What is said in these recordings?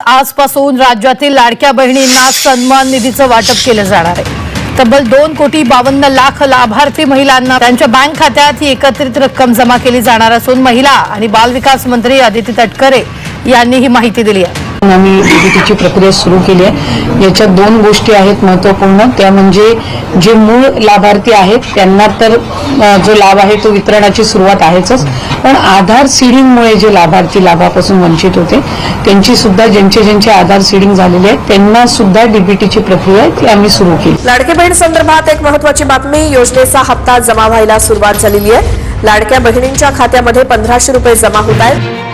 आजपासून राज्यातील लाडक्या बहिणींना सन्मान निधीचं वाटप केलं जाणार आहे। तब्बल 2,52,00,000 लाभार्थी महिलांना त्यांच्या बँक खात्यात ही एकत्रित रक्कम जमा केली जाणार असून महिला आणि बाल विकास मंत्री अदिती तटकरे यांनी ही माहिती दिली आहे। आम्ही डीबीटीची प्रक्रिया सुरू केली आहे। याच्यात दोन गोष्टी आहेत महत्त्वपूर्ण, त्या म्हणजे जे मूळ लाभार्थी आहेत त्यांना तर जो लाभ आहे तो वितरणाची सुरुवात आहेच, पण आधार सीडिंगमुळे जे लाभार्थी लाभापासून वंचित होते त्यांची सुद्धा ज्यांचे आधार सीडिंग झालेले आहेत त्यांना सुद्धा डीबीटीची प्रक्रिया ती आम्ही सुरू केली। लाडकी बहीण संदर्भात एक महत्त्वाची बातमी, योजनेचा हप्ता जमा व्हायला सुरुवात झालेली आहे। लाडक्या बहिणींच्या खात्यामध्ये 1500 रुपये जमा होत आहेत।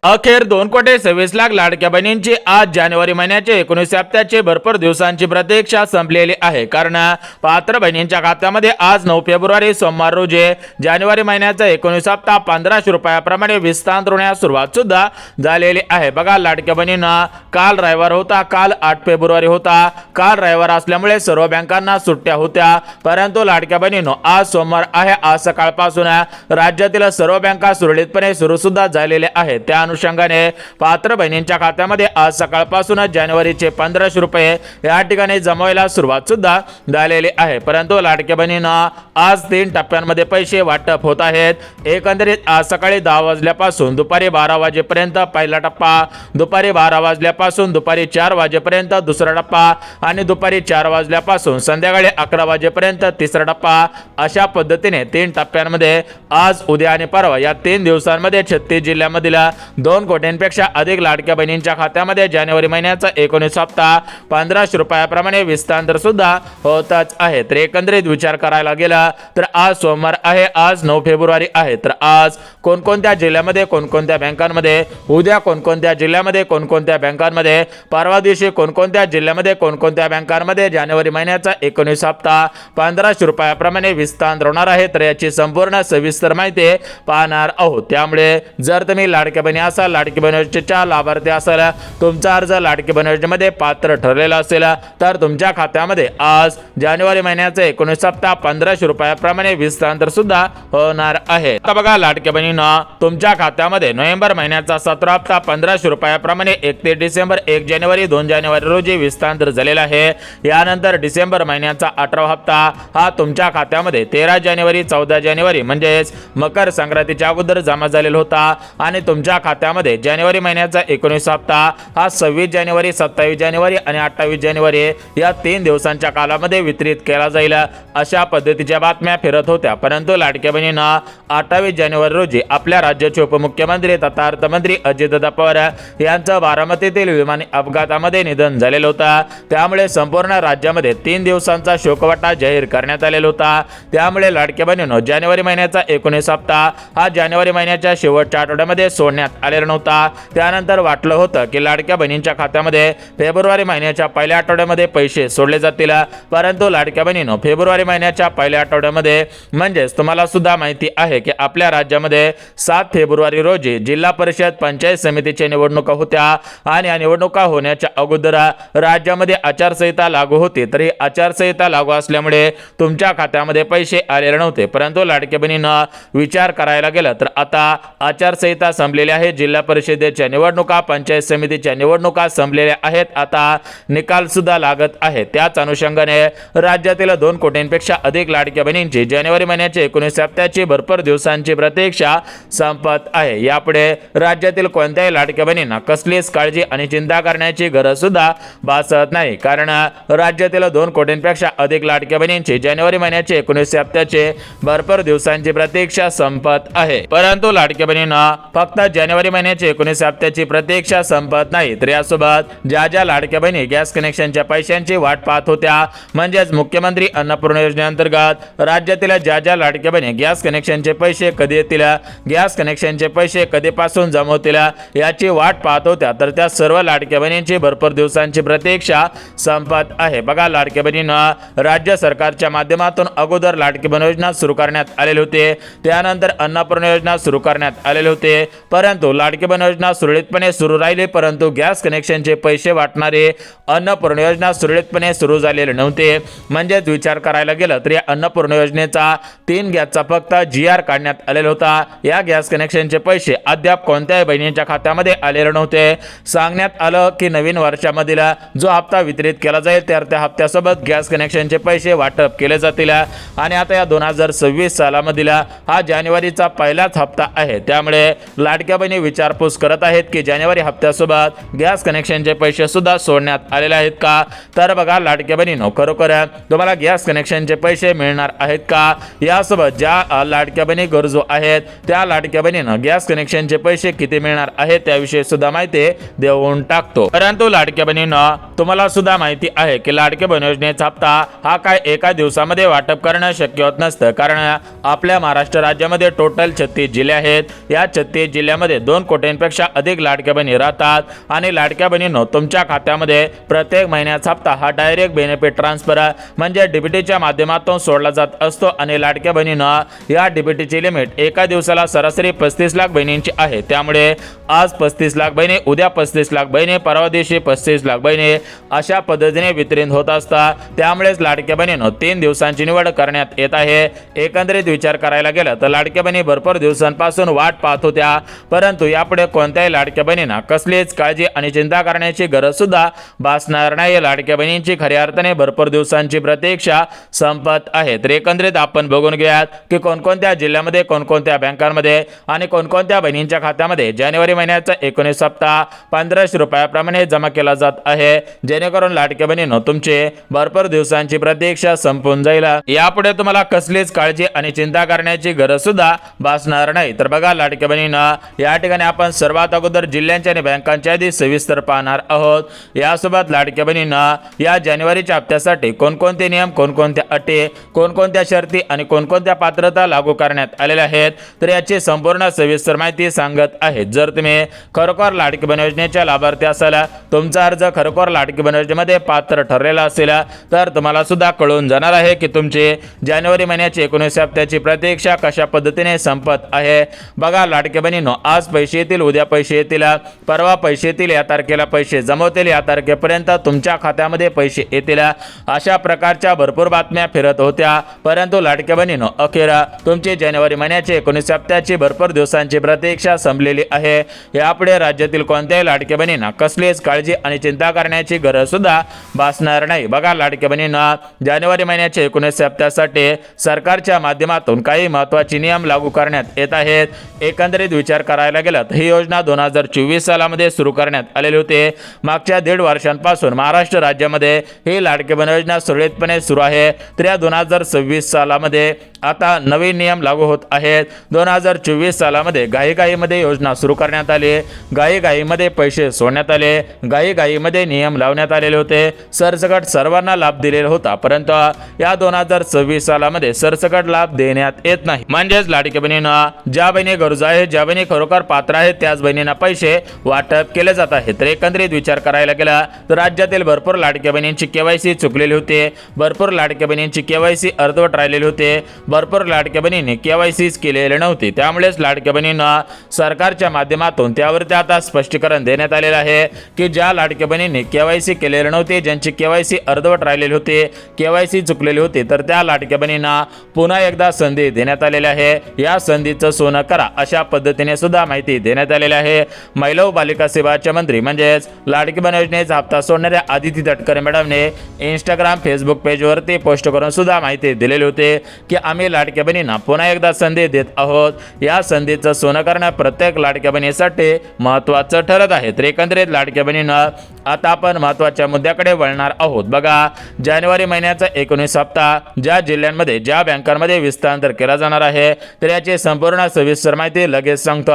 अखेर 2,26,00,000 लाडक्या बहिणींची आज जानेवारी महिन्याचे 19 हप्त्याचे भरपूर दिवसांची प्रतीक्षा संपलेली आहे। कारण पात्र बहिणींच्या खात्यामध्ये आज 9 फेब्रुवारी सोमवार रोजी जानेवारी महिन्याचा 19 हप्ता 1500 रुपयाप्रमाणे विस्तारण्यास सुरुवात सुद्धा झालेली आहे। बघा, लाडक्या बहिणींना काल रविवार होता, काल 8 फेब्रुवारी होता। काल रविवार असल्यामुळे सर्व बँकांना सुट्ट्या होत्या, परंतु लाडक्या बहिणींनो आज सोमवार आहे। आज सकाळपासून राज्यातील सर्व बँका सुरळीतपणे सुरू सुद्धा झालेल्या आहेत। त्या अनुषंगाने पात्र बहिणींच्या खात्यामध्ये आज सकाळपासूनच जानेवारीचे 1500 रुपये या ठिकाणी जमवायला सुरुवात सुद्धा झालेली आहे। परंतु लाडक्या बहिणींना आज 3 टप्प्यांमध्ये पैसे वाटप होत आहेत। एकंदरीत आज सकाळी 10 वाजल्यापासून दुपारी 12 वाजेपर्यंत पहिला टप्पा, दुपारी 12 वाजल्यापासून दुपारी 4 वाजेपर्यंत दुसरा टप्पा आणि दुपारी 4 वाजल्यापासून संध्याकाळी 11 वाजेपर्यंत तिसरा टप्पा, अशा पद्धतीने 3 टप्प्यांमध्ये आज, उद्या आणि परवा या 3 दिवसांमध्ये 36 जिल्ह्यांमधील 2 कोटींपेक्षा अधिक लाडक्या बहिणींच्या खात्यामध्ये जानेवारी महिन्याचा 19 हप्ता 1500 रुपयाप्रमाणे विस्तार सुद्धा होतच आहे। तर एकंदरीत विचार करायला गेला तर आज सोमवार आहे, आज 9 फेब्रुवारी आहे। तर आज कोणकोणत्या जिल्ह्यामध्ये कोणकोणत्या बँकांमध्ये, उद्या कोणकोणत्या जिल्ह्यामध्ये कोणकोणत्या बँकांमध्ये, परवा दिवशी कोणकोणत्या जिल्ह्यामध्ये कोणकोणत्या बँकांमध्ये जानेवारी महिन्याचा 19 हप्ता 1500 रुपयाप्रमाणे विस्तार होणार आहे, तर याची संपूर्ण सविस्तर माहिती पाहणार आहोत। त्यामुळे जर तुम्ही लाडक्या बहिणी असाल, लाडकी बहीण योजनेच्या लाभार्थी असाल, तुमचा अर्ज लाडकी बहीण योजनेमध्ये पात्र ठरलेला असेल, तर तुमच्या खात्यामध्ये आज जानेवारी महिन्याचा 19 हप्ता 1500 रुपयाप्रमाणे विस्तार सुद्धा होणार आहे। आता बघा, लाडक्या बहिणींना तुमच्या खात्यामध्ये नोव्हेंबर महिन्याचा 17 हप्ता 1500 रुपयाप्रमाणे 31 डिसेंबर, 1 जानेवारी, 2 जानेवारी रोजी विस्तार झालेला आहे। यानंतर डिसेंबर महिन्याचा 18 हप्ता हा तुमच्या खात्यामध्ये 13 जानेवारी, 14 जानेवारी म्हणजेच मकर संक्रांतीच्या अगोदर जमा झालेला होता आणि तुमच्या खात्यामध्ये जानेवारी महिन्याचा 19 हप्ता हा 26 जानेवारी, 27 जानेवारी आणि 28 जानेवारी या 3 दिवसांच्या कालामध्ये वितरित केला जाईल, अशा पद्धतीच्या बातम्या फिरत होत्या। परंतु लाडक्या बहिणींना 28 जानेवारी रोजी आपल्या राज्याचे उपमुख्यमंत्री तथा अर्थमंत्री अजितदादा पवार यांचं बारामतीतील विमान अपघातामध्ये निधन झालेलं होतं। त्यामुळे संपूर्ण राज्यामध्ये 3 दिवसांचा शोकवटा जाहीर करण्यात आलेला होता। त्यामुळे लाडक्या बहिणींनो जानेवारी महिन्याचा 19 हप्ता हा जानेवारी महिन्याच्या शेवटच्या आठवड्यामध्ये सोडण्यात आलेला नव्हता। त्यानंतर वाटलं होतं की लाडक्या बहिणींच्या खात्यामध्ये फेब्रुवारी महिन्याच्या पहिल्या आठवड्यामध्ये पैसे सोडले जातील, परंतु लाडक्या बहिणींनो फेब्रुवारी महिन्याच्या पहिल्या आठवड्यामध्ये म्हणजेच तुम्हाला सुद्धा माहिती आहे की आपल्या राज्यामध्ये 7 फेब्रुवारी रोजी जिल्हा परिषद पंचायत समितीच्या निवडणुका होत्या आणि या निवडणुका होण्याच्या अगोदर राज्यामध्ये आचारसंहिता लागू होती। तरी आचारसंहिता लागू असल्यामुळे तुमच्या खात्यामध्ये पैसे आलेले नव्हते। परंतु लाडक्या बहिणींना विचार करायला गेला तर आता आचारसंहिता संपलेली आहे, जिल्हा परिषदेच्या निवडणुका, पंचायत समितीच्या निवडणुका संपलेल्या आहेत, आता निकाल सुद्धा लागत आहे। त्याच अनुषंगाने राज्यातील 2 कोटींपेक्षा अधिक लाडक्या बहिणींची जानेवारी महिन्याचे 19 हप्त्याची भरपूर दिवसांची प्रतीक्षा संपत आहे। यापुढे राज्यातील कोणत्याही लाडक्या बहिणींना कसलीच काळजी आणि चिंता करण्याची गरज सुद्धा भासत नाही, कारण राज्यातील 2 कोटींपेक्षा अधिक लाडक्या बहिणींची जानेवारी महिन्याचे 19 हप्त्याचे भरपूर दिवसांची प्रतीक्षा संपत आहे। परंतु लाडक्या बहिणींना फक्त जानेवारी महिन्याचे 19 हप्त्याची प्रतीक्षा संपत नाही, तर यासोबत ज्या लाडक्या बहिणी गॅस कनेक्शनच्या पैशांची वाट पाहत होत्या, म्हणजेच मुख्यमंत्री अन्नपूर्णा योजनेअंतर्गत राज्यातील ज्या लाडक्या बहिणी गॅस कनेक्शनचे पैसे कधी येतील, गॅस कनेक्शनचे पैसे कधीपासून जमा होतील याची वाट पाहत होत्या, तर त्या सर्व लाडक्या बहिणींची भरपूर दिवसांची प्रतीक्षा संपत आहे। बघा, लाडक्या बहिणींना राज्य सरकारच्या माध्यमातून अगोदर लाडकी बहीण योजना सुरू करण्यात आलेली होती, त्यानंतर अन्नपूर्णा योजना सुरू करण्यात आलेले होते, परंतु लाडकी बहीण योजना सुरळीतपणे सुरू राहिली, परंतु गॅस कनेक्शनचे पैसे वाटणारे अन्नपूर्णा योजना सुरळीतपणे सुरू झालेले नव्हते. म्हणजेच विचार करायला गेलं तर या अन्नपूर्णा योजनेचा 3 गॅसचा फक्त GR काढण्यात आलेला होता. या गॅस कनेक्शनचे पैसे अद्याप कोणत्याही बहिणींच्या खात्यामध्ये आलेले नव्हते. सांगण्यात आलं की नवीन वर्षामधील जो हप्ता वितरित केला जाईल तर त्या हप्त्यासोबत गॅस कनेक्शनचे पैसे वाटप केले जातील. आणि आता या 2026 सालामधील हा जानेवारीचा पहिलाच हप्ता आहे. त्यामुळे लाडक्या बहिणी विचारपूस करत आहेत की जानेवारी हप्त्यासोबत गॅस कनेक्शनचे पैसे सुद्धा सोडण्यात आलेले आहेत का. तर बघा लाडक्या बहिणींनो, खरोखर तुम्हाला गॅस कनेक्शनचे पैसे मिळणार आहेत का. यासोबत ज्या लाडक्या बहिणी गरजू आहेत त्या लाडक्या बहिणींना गॅस कनेक्शनचे पैसे किती मिळणार आहेत त्याविषयी सुद्धा माहिती देऊन टाकतो. परंतु लाडक्या बहिणींना तुम्हाला सुद्धा माहिती आहे की लाडक्या बहीण योजनेचा हप्ता हा काय एका दिवसामध्ये वाटप करणं शक्य होत नसतं. कारण आपल्या महाराष्ट्र राज्यामध्ये टोटल 36 जिल्हे आहेत. या 36 जिल्ह्यामध्ये 2 कोटींपेक्षा अधिक लाडक्या बहिणी राहतात. आणि लाडक्या बहिणींनो, तुमच्या खात्यामध्ये प्रत्येक महिन्याचा हप्ता हा डायरेक्ट बेनिफिट ट्रान्सफर म्हणजे डीबीटीच्या माध्यमातून सोडला जात असतो. आणि लाडक्या बहिणींना या डीबीटीची लिमिट एका दिवसाला सरासरी 35 लाख बहिणींची आहे. त्यामुळे आज 35 लाख बहिणी, उद्या 35 लाख बहिणी, परवा दिवशी 35 लाख बहिणी अशा पद्धतीने वितरित होत असतात. त्यामुळेच लाडक्या बहिणींनो 3 दिवसांची निवड करण्यात येत आहे. एकंदरीत विचार करायला गेलं तर लाडक्या बहिणी भरपूर दिवसांपासून वाट पाहत होत्या, परंतु यापुढे कोणत्याही लाडक्या बहिणींना कसलीच काळजी आणि चिंता करण्याची गरज सुद्धा भासणार नाही. लाडक्या बहिणींची खऱ्या अर्थाने भरपूर दिवसांची प्रतीक्षा संपत आहे. तर एकंदरीत आपण बघून घेऊयात की कोणकोणत्या जिल्ह्यामध्ये, कोणकोणत्या बँकांमध्ये आणि कोणकोणत्या बहिणींच्या खात्यामध्ये जानेवारी महिन्याचा 19 हप्ता 1500 रुपयाप्रमाणे जमा केला जात आहे, जेणेकरून लाडक्या बहिणींनो तुमचे भरपूर दिवसांची प्रतीक्षा संपून जाईल. यापुढे तुम्हाला कसलीच काळजी आणि चिंता करण्याची गरज सुद्धा भासणार नाही. तर बघा लाडक्या बहिणींना, या ठिकाणी आपण सर्वात अगोदर जिल्ह्यांच्या आणि बँकांच्या आधी सविस्तर पाहणार आहोत. यासोबत लाडक्या बहिणींना या जानेवारीच्या हप्त्यासाठी कोणकोणते नियम, कोणकोणत्या अटी, कोणकोणत्या शर्ती आणि कोणकोणत्या पात्रता लागू करण्यात आलेल्या आहेत तर याची संपूर्ण सविस्तर माहिती सांगत आहेत. जर तुम्ही खरोखर लाडकी बहीण योजनेच्या लाभार्थी असाल, तुमचा अर्ज खरोखर लाडकी बहीण योजनेमध्ये पात्र ठरलेला असेल तर तुम्हाला सुद्धा कळून जाणार आहे की तुमचे जानेवारी महिन्याची 19 हप्त्याची प्रतीक्षा कशा पद्धतीने संपत आहे. बघा लाडक्या बहिणींनो, आज पैसे येतील, उद्या पैसे येतील, परवा पैसे येतील, या तारखेला पैसे जमवतील, या तारखेपर्यंत तुमच्या खात्यामध्ये पैसे येतील, अशा प्रकारच्या भरपूर बातम्या फिरत होत्या. परंतु लाडक्या बहिणींनो, अखेर तुमची जानेवारी महिन्याची 19 हप्त्याची भरपूर दिवसांची प्रतीक्षा संपलेली आहे. यापुढे राज्यातील कोणत्याही लाडक्या बहिणींना कसलीच काळजी आणि चिंता करण्याची गरज सुद्धा भासणार नाही. बघा लाडक्या बहिणींना, जानेवारी महिन्याच्या 19 हप्त्यासाठी सरकारच्या माध्यमातून काही महत्त्वाचे नियम लागू करण्यात येत आहेत. एकंदरीत विचार करायला गेला तर ही योजना 2024 सालामध्ये सुरू करण्यात आलेली होती. मागच्या 1.5 वर्षांपासून महाराष्ट्र राज्यामध्ये ही लाडकी बहीण योजना सुरळीतपणे सुरू आहे. तर या 2026 सालामध्ये आता नवीन नियम लागू होत आहेत. 2024 सालामध्ये घाईघाईमध्ये योजना सुरू करण्यात आली, घाईघाईमध्ये पैसे सोडण्यात आले, घाईघाईमध्ये नियम लावण्यात आलेले होते. सरसकट सर्वांना लाभ दिलेला होता, परंतु या 2026 सालामध्ये सरसकट लाभ देण्यात येत नाही. म्हणजेच लाडकी बहिणींना, ज्या बहिणी गरजू आहेत, ज्या बहिणी खरोखर पात्र आहेत त्याच बहिणींना पैसे वाटप केले जात आहेत. तर एकंदरीत विचार करायला गेला तर राज्यातील भरपूर लाडक्या बहिणींची KYC चुकलेली होती, भरपूर लाडक्या बहिणींची KYC अर्धवट राहिलेली होते, भरपूर लाडक्या बहिणींनी KYC केलेले नव्हते. त्यामुळेच लाडक्या बहिणींना सरकारच्या माध्यमातून त्यावरती आता स्पष्टीकरण देण्यात आलेलं आहे की ज्या लाडक्या बहिणींनी KYC केलेले नव्हते, ज्यांची KYC अर्धवट राहिलेली होती, KYC चुकलेली होती, तर त्या लाडक्या बहिणींना पुन्हा एकदा संधी देण्यात आलेली आहे. या संधीचं सोनं करा अशा पद्धतीने सुद्धा माहिती देण्यात आलेली आहे. महिला व बालिका सेवाचे मंत्री म्हणजेच लाडकी बहीण योजनेचा हप्ता सोडणाऱ्या आदिती तटकरे मॅडमने इंस्टाग्राम, फेसबुक पेजवरती पोस्ट करून सुद्धा माहिती दिलेली होती की आम्ही लाडक्या बहिणींना पुन्हा एकदा संधी देत आहोत. या संधीचं सोनं करणं प्रत्येक लाडक्या बहिणीसाठी महत्त्वाचं ठरत आहे. तर एकंदरीत लाडक्या बहिणींना, आता आपण महत्त्वाच्या मुद्द्याकडे वळणार आहोत. बघा, जानेवारी महिन्याचा 19 हप्ता ज्या जिल्ह्यांमध्ये, ज्या बँकांमध्ये विस्तार केला जाणार आहे तर याची संपूर्ण सविस्तर माहिती लगेच सांगतो,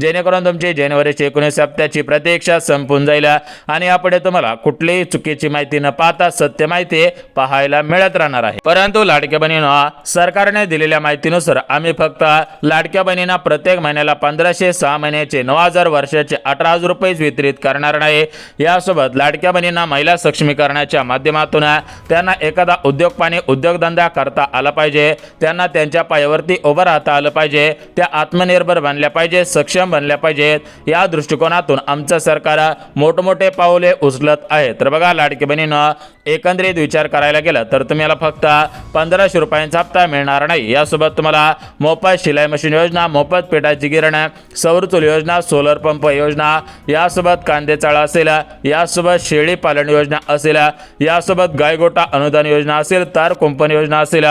जेणेकरून तुमची जानेवारीची 19 हप्त्याची प्रतीक्षा संपून जाईल आणि यापुढे तुम्हाला कुठलीही चुकीची माहिती न पाहता सत्य माहिती पाहायला मिळत राहणार आहे. परंतु लाडक्या बहिणींना, सरकार सरकारने दिलेल्या माहितीनुसार आम्ही फक्त लाडक्या बहिणींना प्रत्येक महिन्याला 1500, 6 महिन्याचे 9000, वर्षाचे 18000 रुपये वितरित करणार नाही. यासोबत लाडक्या बहिणींना महिला सक्षमीकरणाच्या माध्यमातून त्यांना एखादा उद्योगपाने उद्योगधंदा करता आला पाहिजे, त्यांना त्यांच्या पायावरती उभं राहता आलं पाहिजे, त्या आत्मनिर्भर बनल्या पाहिजे, सक्षम बनल्या पाहिजेत. या दृष्टिकोनातून आमचं सरकार मोठमोठे पाऊले उचलत आहे. तर बघा लाडकी बहिणीनं एकंदरीत विचार करायला गेला तर तुम्हाला फक्त 1500 रुपयांचा हप्ता मिळणार नाही. यासोबत तुम्हाला मोफत शिलाई मशीन योजना, मोफत पेटाची गिरण, सौर चूल योजना, सोलर पंप योजना, यासोबत कांदे चाळा असेल, यासोबत शेळी पालन योजना असेल, यासोबत गायगोटा अनुदान योजना असेल, तार कुंपण योजना असेल,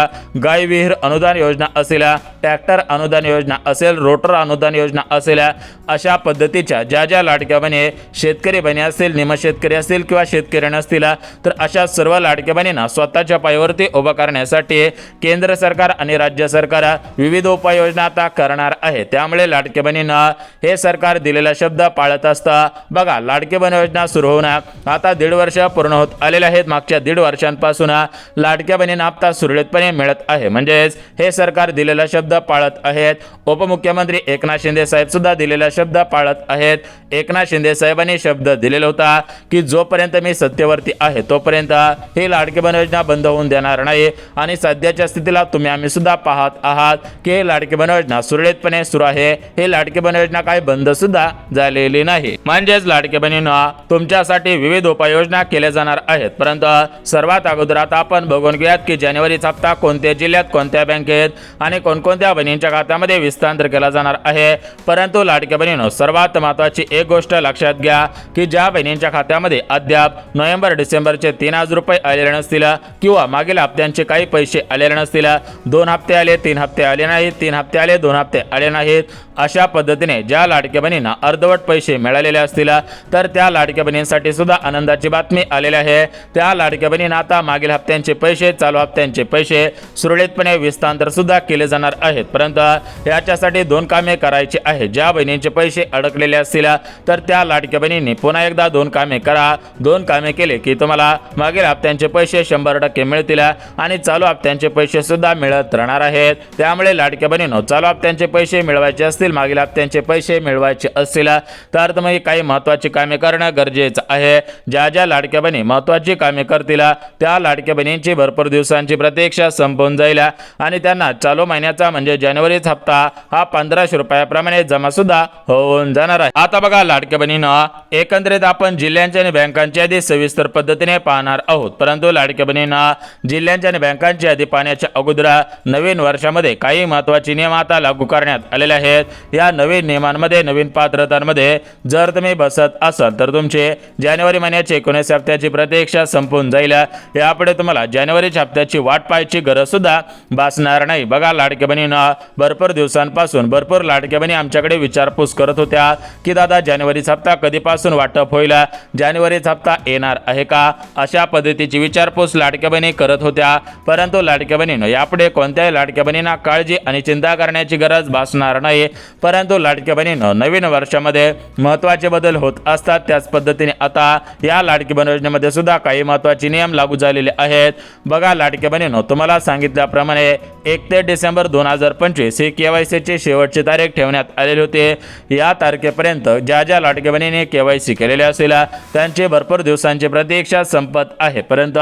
गाय विहीर अनुदान योजना असेल, ट्रॅक्टर अनुदान योजना असेल, रोटर अनुदान योजना असेल, अशा पद्धतीच्या ज्या ज्या लाडक्या बहिणी शेतकरी बहिणी असतील, निमशेतकरी असतील किंवा शेतकरी नसतील तर अशा सर्व लाडक्या बहिणींना स्वतःच्या पायावरती उभं करण्यासाठी केंद्र सरकार आणि राज्य सरकार विविध उपाययोजना आता करणार आहे. त्यामुळे लाडक्या बहिणींना हे सरकार दिलेला शब्द पाळत असतं. बघा लाडकी बहीण योजना सुरू होऊन आता 1.5 वर्ष पूर्ण होत आलेले आहेत. मागच्या 1.5 वर्षांपासून लाडक्या बहिणींना हप्ता सुरळीतपणे मिळत आहे. म्हणजेच हे सरकार दिलेला शब्द पाळत आहेत. उपमुख्यमंत्री एकनाथ शिंदे साहेब सुद्धा दिलेला शब्द पाळत आहेत. एकनाथ शिंदे साहेबांनी शब्द दिलेला होता की जोपर्यंत मी सत्तेवरती आहे तोपर्यंत ही लाडकी बहीण योजना बंद होऊन देणार नाही. आणि सध्याच्या स्थितीला तुम्ही आम्ही सुद्धा पाहत आहात की लाडकी बहीण योजना सुरळीतपणे सुरू आहे. ही लाडकी बहीण योजना काही बंद सुद्धा झालेली नाही. म्हणजेच लाडकी बहिणींना तुमच्यासाठी विविध उपाययोजना केल्या जाणार आहेत. परंतु सर्वात अगोदर आता आपण बघून घेऊयात की जानेवारीचा हप्ता कोणत्या जिल्ह्यात, कोणत्या बँकेत आणि कोणकोणत्या बहिणींच्या खात्यामध्ये विस्तार केला जाणार आहे. परंतु लाडक्या बहिणींनो सर्वात महत्त्वाची एक गोष्ट लक्षात घ्या की ज्या बहिणींच्या खात्यामध्ये अद्याप नोव्हेंबर डिसेंबरचे 3000 रुपये आलेले नसतील किंवा मागील हप्त्यांचे काही पैसे आलेले नसतील, 2 हप्ते आले, 3 हप्ते आले नाहीत, 3 हप्ते आले, 2 हप्ते आले नाहीत, अशा पद्धतीने ज्या लाडक्या बहिणींना अर्धवट पैसे मिळालेले असतील तर त्या लाडक्या बहिणींसाठी सुद्धा आनंदाची बातमी आलेली आहे. त्या लाडक्या बहिणींना आता मागील हप्त्यांचे पैसे, चालू हप्त्यांचे पैसे सुरळीतपणे विस्तार सुद्धा केले जाणार आहेत. परंतु याच्यासाठी 2 कामे करायची आहेत. ज्या बहिणींचे पैसे अडकलेले असतील तर त्या लाडक्या बहिणींनी पुन्हा एकदा 2 कामे करा. 2 कामे केले की तुम्हाला मागील हप्त्यांचे पैसे 100% मिळतील आणि चालू हप्त्यांचे पैसे सुद्धा मिळत राहणार आहेत. त्यामुळे लाडक्या बहिणींनो चालू हप्त्यांचे पैसे मिळवायचे असतील, मागील हप्त्यांचे पैसे मिळवायचे असतील तर तुम्ही काही महत्त्वाची कामे करणं गरजेचं आहे. ज्या ज्या लाडक्या बहिणी महत्त्वाची कामे करतील त्या लाडक्या बहिणींची भरपूर दिवसांची प्रतीक्षा संपून जाईल आणि त्यांना चालू महिन्याचा म्हणजे जानेवारीचा हप्ता हा 1500 रुपयाप्रमाणे जमा सुद्धा होऊन जाणार आहे. आता बघा लाडक्या बहिणींना एकंदरीत आपण जिल्ह्यांची आणि बँकांची यादी सविस्तर पद्धतीने पाहणार आहोत. परंतु लाडक्या बहिणींना जिल्ह्यांची आणि बँकांची यादी पाहण्याच्या अगोदर नवीन वर्षामध्ये काही महत्त्वाचे नियम आता लागू करण्यात आलेले आहेत. या नवीन नियमांमध्ये, नवीन पात्रतांमध्ये जर तुम्ही बसत असाल तर तुमचे जानेवारी महिन्याची 19 हप्त्याची प्रतीक्षा संपून जाईल. यापुढे तुम्हाला जानेवारीच्या हप्त्याची वाट पाहायची गरज सुद्धा भासणार नाही. बघा लाडक्या बहिणींना भरपूर दिवसांपासून भरपूर लाडक्या बहिणी आमच्याकडे विचारपूस करत होत्या की दादा जानेवारीचा हप्ता कधीपासून वाटप होईल, जानेवारीचा हप्ता येणार आहे का, अशा पद्धतीची विचारपूस लाडक्या बहिणी करत होत्या. परंतु लाडक्या बहिणींनो यापुढे कोणत्याही लाडक्या बहिणींना काळजी आणि चिंता करण्याची गरज भासणार नाही. परंतु लाडक्या बहिणींनो नवीन वर्षामध्ये महत्त्वाचे बदल होत असतात. त्याच पद्धतीने आता या लाडकी बहीण योजनेमध्ये सुद्धा काही महत्त्वाचे नियम लागू झालेले आहेत. बघा लाडक्या बहिणींनो तुम्हाला सांगितल्याप्रमाणे 1 ते डिसेंबर 2025 ही केवायसीची शेवटची तारीख ठेवण्यात आलेली होती. या तारखेपर्यंत ज्या ज्या लाडक्या बहिणीने केवायसी केलेली असेल त्यांची भरपूर दिवसांची प्रतीक्षा संपत आहे. परंतु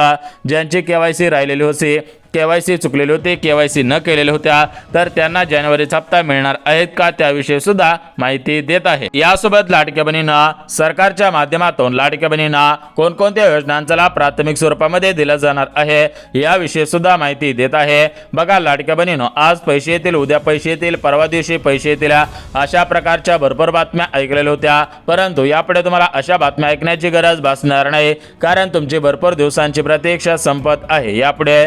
ज्यांची केवायसी राहिलेली होती, केवायसी चुकलेली होती, केवायसी न केलेल्या होत्या तर त्यांना जानेवारीचा हप्ता मिळणार आहेत का त्याविषयी सुद्धा माहिती देत आहे. यासोबत लाडक्या बहिणींना सरकारच्या माध्यमातून लाडक्या बहिणींना कोणकोणत्या योजनांचा लाभ प्राथमिक स्वरूपामध्ये दिला जाणार आहे याविषयी सुद्धा माहिती देत आहे. बघा लाडक्या बहिणींनो आज पैसे येतील, उद्या पैसे येतील, परवा दिवशी पैसे येतील, अशा प्रकारच्या भरपूर बातम्या ऐकलेल्या होत्या. परंतु यापुढे तुम्हाला अशा बातम्या ऐकण्याची गरज भासणार नाही कारण तुमची भरपूर दिवसांची प्रतीक्षा संपत आहे. यापुढे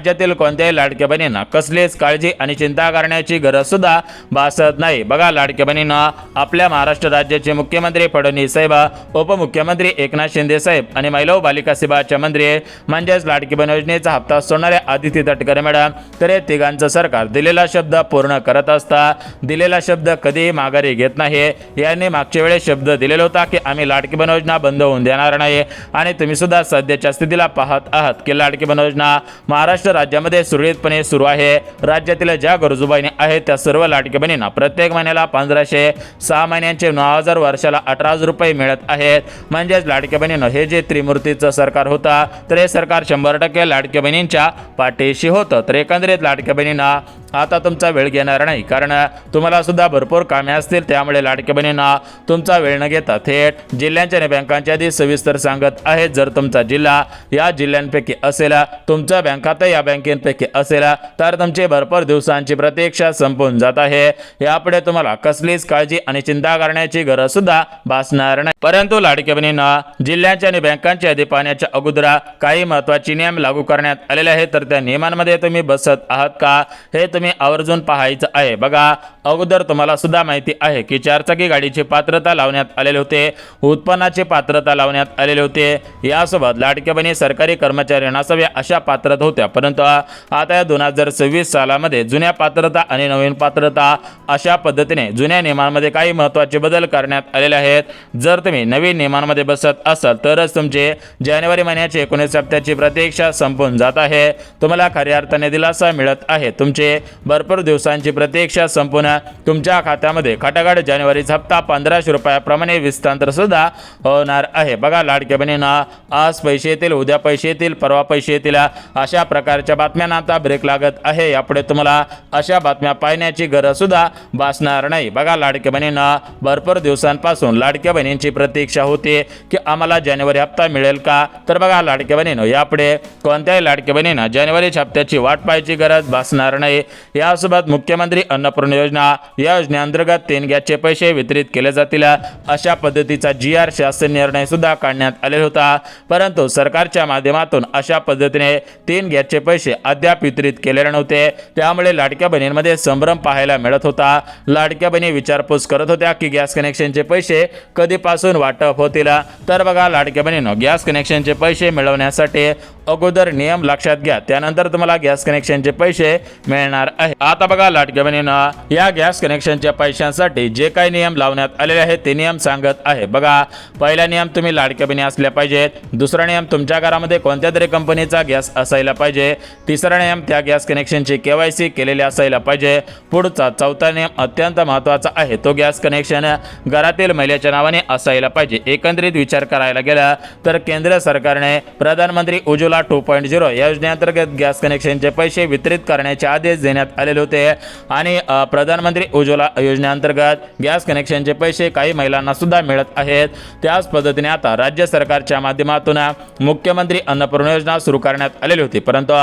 राज्यातील कोणत्याही लाडक्या बहिणींना कसलीच काळजी आणि चिंता करण्याची गरज सुद्धा भासत नाही. बघा लाडक्या बहिणींना आपल्या महाराष्ट्र राज्याचे मुख्यमंत्री फडणवीस साहेब, उपमुख्यमंत्री एकनाथ शिंदे साहेब आणि महिला व बालिका सेवाचे मंत्री म्हणजेच लाडकी बहीण योजनेचा हप्ता सोडणारे आदिती तटकरे मॅडम तर हे तिघांचं सरकार दिलेला शब्द पूर्ण करत असता. दिलेला शब्द कधीही माघारी घेत नाही. यांनी मागच्या वेळेस शब्द दिलेला होता की आम्ही लाडकी बहीण योजना बंद होऊन देणार नाही आणि तुम्ही सुद्धा सध्याच्या स्थितीला पाहत आहात की लाडकी बहीण योजना महाराष्ट्र महाराष्ट्र राज्यामध्ये सुरळीतपणे सुरू आहे। राज्यातील ज्या गरजू बहिणी आहेत त्या सर्व लाडक्या बहिणींना प्रत्येक महिन्याला 1500, 6 महिन्यांचे 9000, वर्षाला 18,000 रुपये मिळत आहेत। म्हणजेच लाडक्या बहिणींनो, हे जे त्रिमूर्तीचं सरकार होता तर हे सरकार 100% लाडक्या बहिणींच्या पाठीशी होतं। तर एकंदरीत लाडक्या बहिणींना आता तुमचा वेळ घेणार नाही, कारण तुम्हाला सुद्धा भरपूर कामे असतील। त्यामुळे लाडक्या बहिणींना तुमचा वेळ न घेता थेट जिल्ह्यांच्या आणि बँकांच्या आधी सविस्तर सांगत आहेत। जर तुमचा जिल्हा या जिल्ह्यांपैकी असेल, तुमचा बँक खाता या बँकेपैकी असेल, तर तुमची भरपूर दिवसांची प्रतीक्षा संपून जात आहे। यापुढे तुम्हाला कसलीच काळजी आणि चिंता करण्याची गरज सुद्धा भासणार नाही। परंतु लाडक्या बहिणींना जिल्ह्यांच्या आणि बँकांच्या यादी पाहण्याच्या अगोदर काही महत्त्वाचे नियम लागू करण्यात आलेले आहेत। तर त्या नियमांमध्ये तुम्ही बसत आहात का, हे तुम्ही आवर्जून पाहायचं आहे। बघा, अगोदर तुम्हाला सुद्धा माहिती आहे की 4 चाकी गाडीची पात्रता लावण्यात आलेले होते, उत्पन्नाची पात्रता लावण्यात आलेले होते। यासोबत लाडक्या बहिणी सरकारी कर्मचारी नसाव्या अशा पात्रता होत्या। परंतु आता या 2026 सालामध्ये जुन्या पात्रता आणि नवीन पात्रता अशा पद्धतीने जुन्या नियमांमध्ये काही महत्त्वाचे बदल करण्यात आलेले आहेत। जर तुम्ही नवीन नियमांमध्ये बसत असाल तरच तुमचे जानेवारी महिन्याचे 19 हप्त्याची प्रतीक्षा संपून जात आहे। तुम्हाला खऱ्या अर्थाने दिलासा मिळत आहे। तुमचे भरपूर दिवसांची प्रतीक्षा संपून तुमच्या खात्यामध्ये खटाखट जानेवारीचा हप्ता 1500 रुपयाप्रमाणे विस्तांतर सुद्धा होणार आहे। बघा लाडक्या बहिणींना, आज पैसे येतील, उद्या पैसे येतील, परवा पैसे येतील, अशा प्रकारच्या बातम्यांना आता ब्रेक लागत आहे। यापुढे तुम्हाला अशा बातम्या पाहण्याची गरज सुद्धा भासणार नाही। बघा लाडक्या बहिणींना, भरपूर दिवसांपासून लाडक्या बहिणींची प्रतीक्षा होते की आम्हाला जानेवारी हप्ता मिळेल का। तर बघा लाडक्या बहिणींनो, यापुढे कोणत्याही लाडक्या बहिणींना जानेवारीच्या हप्त्याची वाट पाहायची गरज भासणार नाही। यासोबत मुख्यमंत्री अन्नपूर्णा योजना या योजनेअंतर्गत 3 गॅसचे पैसे वितरित केले जातील अशा पद्धतीचा GR शासन निर्णय सुद्धा काढण्यात आलेला होता। परंतु सरकारच्या माध्यमातून अशा पद्धतीने 3 गॅसचे पैसे अद्याप वितरित केलेले नव्हते। त्यामुळे लाडक्या बहिणींमध्ये संभ्रम पाहायला मिळत होता। लाडक्या बहिणी विचारपूस करत होत्या की गॅस कनेक्शनचे पैसे कधीपासून वाटप होतील। तर बघा लाडक्या बहिणींनो, गॅस कनेक्शनचे पैसे मिळवण्यासाठी अगोदर नियम लक्षात घ्या, त्यानंतर तुम्हाला गॅस कनेक्शनचे पैसे मिळणार आहे। आता बघा लाडक्या बहिणींना, या गॅस कनेक्शनच्या पैशांसाठी जे काही नियम लावण्यात आलेले आहेत ते नियम सांगत आहे। बघा, पहिला नियम, तुम्ही लाडक्या बहिणी असल्या पाहिजेत। दुसरा नियम, तुमच्या घरामध्ये कोणत्या तरी कंपनीचा गॅस असायला पाहिजे। तिसरा नियम, त्या गॅस कनेक्शनची KYC केलेली असायला पाहिजे। पुढचा चौथा नियम अत्यंत महत्त्वाचा आहे, तो गॅस कनेक्शन घरातील महिलेच्या नावाने असायला पाहिजे। एकंदरीत विचार करायला गेला तर केंद्र सरकारने प्रधानमंत्री उज्ज्वला 2.0 या योजनेअंतर्गत गॅस कनेक्शनचे पैसे वितरित करण्याचे आदेश देण्यात आलेले होते आणि प्रधानमंत्री उज्ज्वला योजनेअंतर्गत गॅस कनेक्शनचे पैसे काही महिलांना सुद्धा मिळत आहेत। त्याच पद्धतीने आता राज्य सरकारच्या माध्यमातून मुख्यमंत्री अन्नपूर्णा योजना सुरू करण्यात आलेली होती, परंतु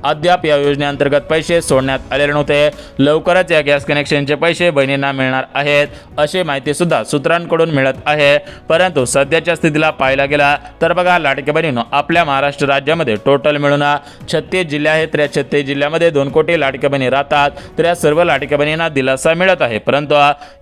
अद्याप या योजनेअंतर्गत पैसे सोडण्यात आलेले नव्हते। लवकरच या गॅस कनेक्शनचे पैसे बहिणींना मिळणार आहेत अशी माहिती सुद्धा सूत्रांकडून मिळत आहे। परंतु सध्याच्या स्थितीला पाहायला गेला तर बघा लाडक्या बहिणींनो, आपल्या महाराष्ट्र राज्यामध्ये टोटल मिळून 36 जिल्हे आहेत। त्या 36 जिल्ह्यामध्ये 2 कोटी लाडक्या बहिणी राहतात। तर या सर्व लाडक्या बहिणींना दिलासा मिळत आहे। परंतु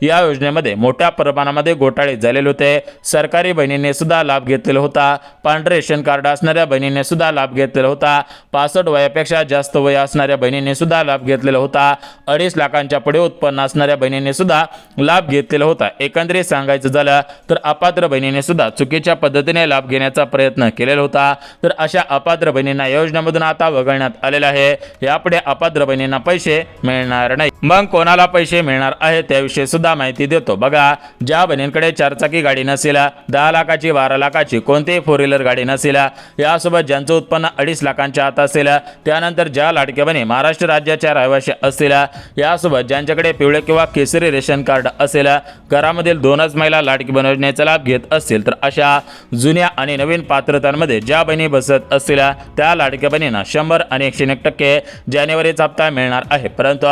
या योजनेमध्ये मोठ्या प्रमाणामध्ये घोटाळे झालेले होते। सरकारी बहिणींनी सुद्धा लाभ घेतलेला होता, पांढरे रेशन कार्ड असणाऱ्या बहिणींनी सुद्धा लाभ घेतलेला होता, 65 वयापेक्षा जास्त वय असणाऱ्या बहिणींनी सुद्धा लाभ घेतलेला होता, 2.5 लाखांच्या पुढे उत्पन्न असणाऱ्या बहिणींनी सुद्धा लाभ घेतलेला होता। एकंदरीत सांगायचं झालं तर अपात्र बहिणींनी सुद्धा चुकीच्या पद्धतीने लाभ घेण्याचा प्रयत्न केलेला होता। तर अशा अपात्र बहिणींना योजनेमधून आता वगळण्यात आलेले आहे। यापुढे अपात्र बहिणींना पैसे मिळणार नाही। मग कोणाला पैसे मिळणार आहे त्याविषयी सुद्धा माहिती देतो। बघा, ज्या बहिणींकडे 4 चाकी गाडी नसेल, 10 लाखाची, 12 लाखाची कोणतीही 4 व्हीलर गाडी नसेल, यासोबत ज्यांचं उत्पन्न 2.5 लाखांच्या आत असेल, त्यानंतर ज्या लाडक्या बहिणी महाराष्ट्र राज्याच्या रहिवासी असतील, यासोबत ज्यांच्याकडे पिवळे किंवा केसरी रेशन कार्ड असेल, घरामधील 2च महिला लाडकी बहीण योजनेचा लाभ घेत असतील, तर अशा जुन्या आणि नवीन पात्रतांमध्ये ज्या बहिणी बसत असतील त्या लाडक्या बहिणींना 100 आणि 101% जानेवारीचा हप्ता मिळणार आहे। परंतु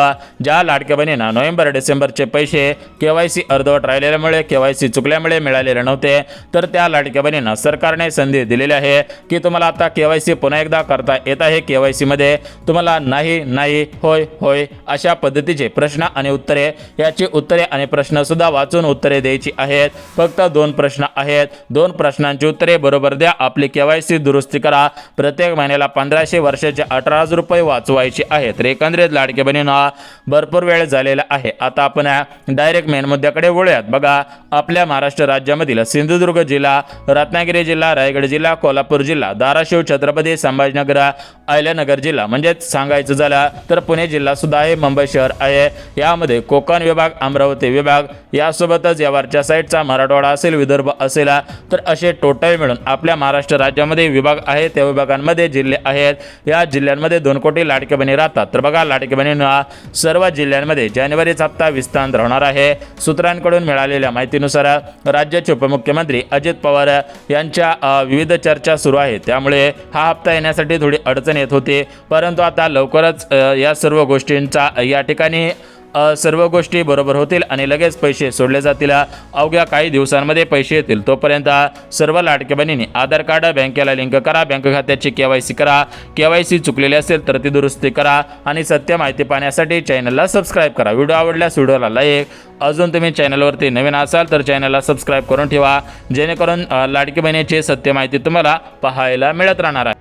ज्या लाडक्या बहिणींना नोव्हेंबर डिसेंबरचे पैसे KYC अर्धवट राहिलेल्यामुळे, KYC चुकल्यामुळे मिळालेले नव्हते, तर त्या लाडक्या बहिणींना सरकारने संधी दिलेली आहे की तुम्हाला आता KYC पुन्हा एकदा करता येत आहे। KYC मध्ये तुम्हाला नाही नाही, होय होय अशा पद्धतीचे प्रश्न आणि उत्तरे, याची उत्तरे आणि प्रश्न सुद्धा वाचून उत्तरे द्यायची आहेत। फक्त 2 प्रश्न आहेत, 2 प्रश्नांची उत्तरे बरोबर द्या, आपली KYC दुरुस्ती करा। प्रत्येक महिन्याला 1500, वर्षाचे 18,000 रुपये वाचवायचे आहेत। तर एकंदरीत लाडक्या बहिणींना भरपूर वेळ झालेला आहे। आता आपण डायरेक्ट मेन मुद्द्याकडे वळूयात। बघा, आपल्या महाराष्ट्र राज्यामधील सिंधुदुर्ग जिल्हा, रत्नागिरी जिल्हा, रायगड जिल्हा, कोल्हापूर जिल्हा, धाराशिव, छत्रपती संभाजीनगर अहिल्यानगर जिल्हा म्हणजेच सांगायचं झालं तर पुणे जिल्हा सुद्धा आहे, मुंबई शहर आहे, यामध्ये कोकण विभाग, अमरावती विभाग, यासोबतच या वरच्या साईडचा मराठवाडा असेल, विदर्भ असेल, तर असे टोटल मिळून आपल्या महाराष्ट्र राज्यामध्ये विभाग आहेत. त्या विभागांमध्ये जिल्हे आहेत. या जिल्ह्यांमध्ये 2 कोटी लाडके बहिणी राहतात. तर बघा, लाडके बहिणींना सर्व जिल्ह्यांमध्ये जानेवारीचा हप्ता विस्तार होणार आहे. सूत्रांकडून मिळालेल्या माहितीनुसार राज्याचे उपमुख्यमंत्री अजित पवार यांच्या विविध चर्चा सुरू आहेत. त्यामुळे हा हप्ता येण्यासाठी थोडी अडचण येत होती, परंतु आता लवकरच या सर्व गोष्टींचा या ठिकाणी सर्व गोष्टी बरोबर होतील आणि लगेच पैसे सोडले जातील. अवघ्या काही दिवसांमध्ये पैसे येतील. तोपर्यंत सर्व लाडके बहिणींनी आधार कार्ड बँकेला लिंक करा, बँक खात्याची KYC करा. KYC चुकलेली असेल तर ती दुरुस्ती करा आणि सत्य माहिती पाहण्यासाठी चॅनलला सबस्क्राईब करा. व्हिडिओ आवडल्यास व्हिडिओला लाईक, अजून तुम्ही चॅनलवरती नवीन असाल तर चॅनलला सबस्क्राईब करून ठेवा, जेणेकरून लाडकी बहिणीची सत्य माहिती तुम्हाला पाहायला मिळत राहणार आहे.